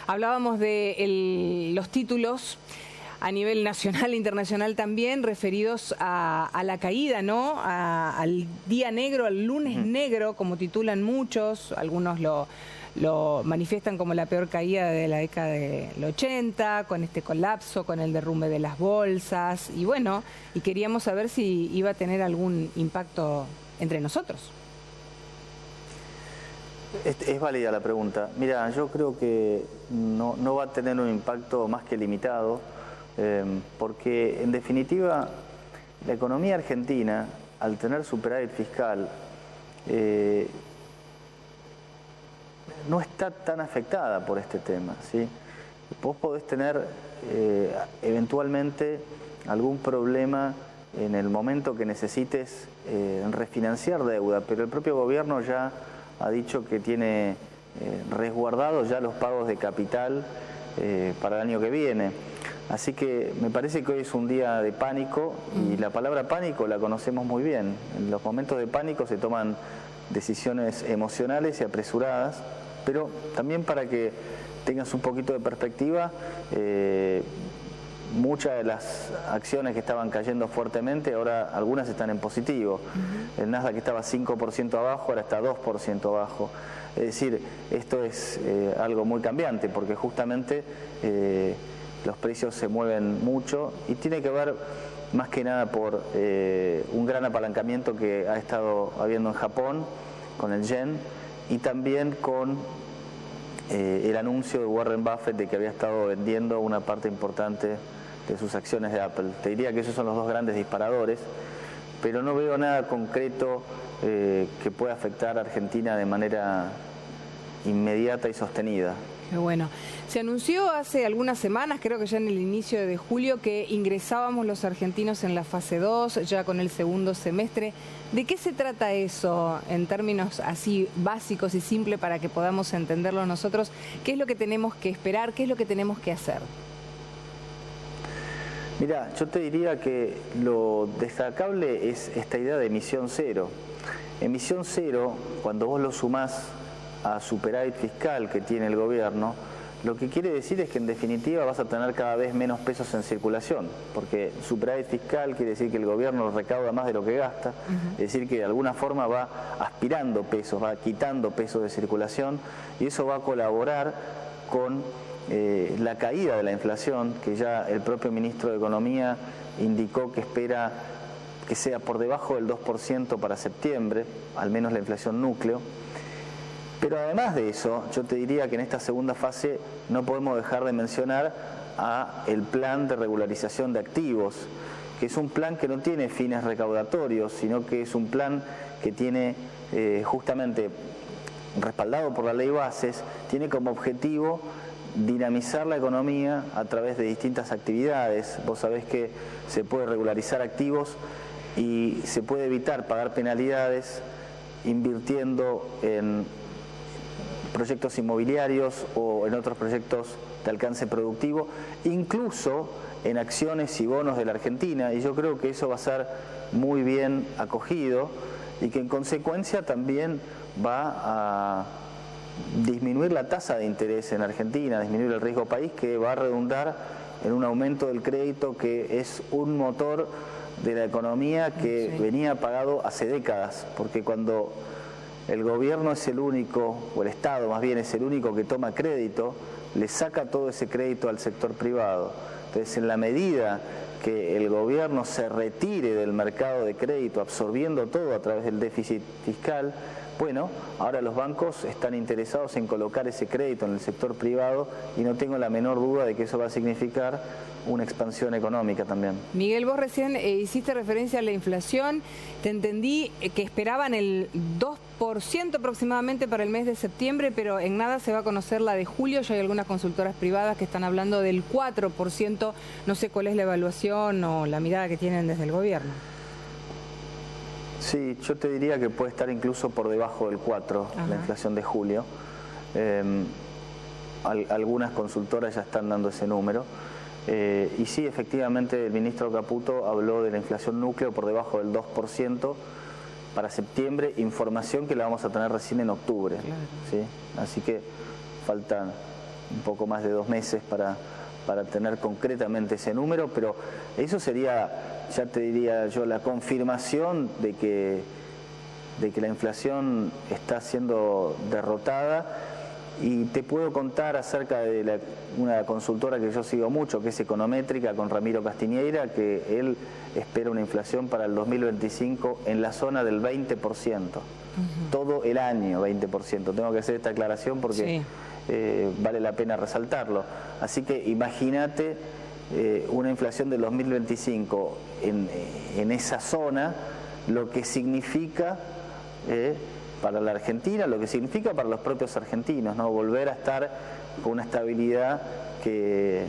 Hablábamos de los títulos a nivel nacional e internacional también, referidos a la caída, ¿no? Al día negro, al lunes negro, como titulan muchos. Algunos lo manifiestan como la peor caída de la década del 80, con este colapso, con el derrumbe de las bolsas. Y bueno, y queríamos saber si iba a tener algún impacto entre nosotros. Es válida la pregunta. Mira, yo creo que no va a tener un impacto más que limitado, porque en definitiva la economía argentina, al tener superávit fiscal, no está tan afectada por este tema, ¿sí? Vos podés tener eventualmente algún problema en el momento que necesites refinanciar deuda, pero el propio gobierno ya ha dicho que tiene resguardados ya los pagos de capital para el año que viene. Así que me parece que hoy es un día de pánico, y la palabra pánico la conocemos muy bien. En los momentos de pánico se toman decisiones emocionales y apresuradas, pero también para que tengas un poquito de perspectiva, muchas de las acciones que estaban cayendo fuertemente, ahora algunas están en positivo. El Nasdaq estaba 5% abajo, ahora está 2% abajo. Es decir, esto es algo muy cambiante, porque justamente los precios se mueven mucho, y tiene que ver más que nada por un gran apalancamiento que ha estado habiendo en Japón con el yen, y también con el anuncio de Warren Buffett de que había estado vendiendo una parte importante de sus acciones de Apple. Te diría que esos son los dos grandes disparadores, pero no veo nada concreto que pueda afectar a Argentina de manera inmediata y sostenida. Qué bueno. Se anunció hace algunas semanas, creo que ya en el inicio de julio, que ingresábamos los argentinos en la fase 2, ya con el segundo semestre. ¿De qué se trata eso en términos así básicos y simples para que podamos entenderlo nosotros? ¿Qué es lo que tenemos que esperar? ¿Qué es lo que tenemos que hacer? Mira, yo te diría que lo destacable es esta idea de emisión cero. Emisión cero, cuando vos lo sumás a superávit fiscal que tiene el gobierno, lo que quiere decir es que en definitiva vas a tener cada vez menos pesos en circulación, porque superávit fiscal quiere decir que el gobierno recauda más de lo que gasta, es decir que de alguna forma va aspirando pesos, va quitando pesos de circulación, y eso va a colaborar con la caída de la inflación, que ya el propio ministro de Economía indicó que espera que sea por debajo del 2% para septiembre, al menos la inflación núcleo. Pero además de eso, yo te diría que en esta segunda fase no podemos dejar de mencionar el plan de regularización de activos, que es un plan que no tiene fines recaudatorios, sino que es un plan que tiene justamente, respaldado por la ley Bases, tiene como objetivo dinamizar la economía a través de distintas actividades. Vos sabés que se puede regularizar activos y se puede evitar pagar penalidades invirtiendo en proyectos inmobiliarios o en otros proyectos de alcance productivo, incluso en acciones y bonos de la Argentina, y yo creo que eso va a ser muy bien acogido y que en consecuencia también va a disminuir la tasa de interés en Argentina, disminuir el riesgo país, que va a redundar en un aumento del crédito, que es un motor de la economía que venía apagado hace décadas, porque cuando el gobierno es el único, o el Estado más bien es el único que toma crédito, le saca todo ese crédito al sector privado. Entonces, en la medida que el gobierno se retire del mercado de crédito, absorbiendo todo a través del déficit fiscal, bueno, ahora los bancos están interesados en colocar ese crédito en el sector privado, y no tengo la menor duda de que eso va a significar una expansión económica también. Miguel, vos recién hiciste referencia a la inflación. Te entendí que esperaban el 2% aproximadamente para el mes de septiembre, pero en nada se va a conocer la de julio. Ya hay algunas consultoras privadas que están hablando del 4%. No sé cuál es la evaluación o la mirada que tienen desde el gobierno. Sí, yo te diría que puede estar incluso por debajo del 4%, la inflación de julio. Algunas consultoras ya están dando ese número. Y sí, efectivamente, el ministro Caputo habló de la inflación núcleo por debajo del 2% para septiembre, información que la vamos a tener recién en octubre. Claro. ¿Sí? Así que faltan un poco más de 2 meses para tener concretamente ese número, pero eso sería, ya te diría yo, la confirmación de que la inflación está siendo derrotada. Y te puedo contar acerca de una consultora que yo sigo mucho, que es Econométrica, con Ramiro Castiñeira, que él espera una inflación para el 2025 en la zona del 20%, todo el año 20%. Tengo que hacer esta aclaración porque vale la pena resaltarlo. Así que imagínate una inflación del 2025 en esa zona, lo que significa para la Argentina, lo que significa para los propios argentinos, ¿no? Volver a estar con una estabilidad que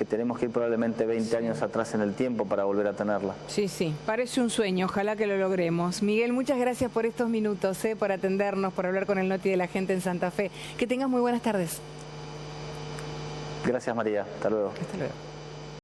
tenemos que ir probablemente 20 años atrás en el tiempo para volver a tenerla. Sí, sí, parece un sueño, ojalá que lo logremos. Miguel, muchas gracias por estos minutos, por atendernos, por hablar con el Noti de la Gente en Santa Fe. Que tengas muy buenas tardes. Gracias, María. Hasta luego. Hasta luego.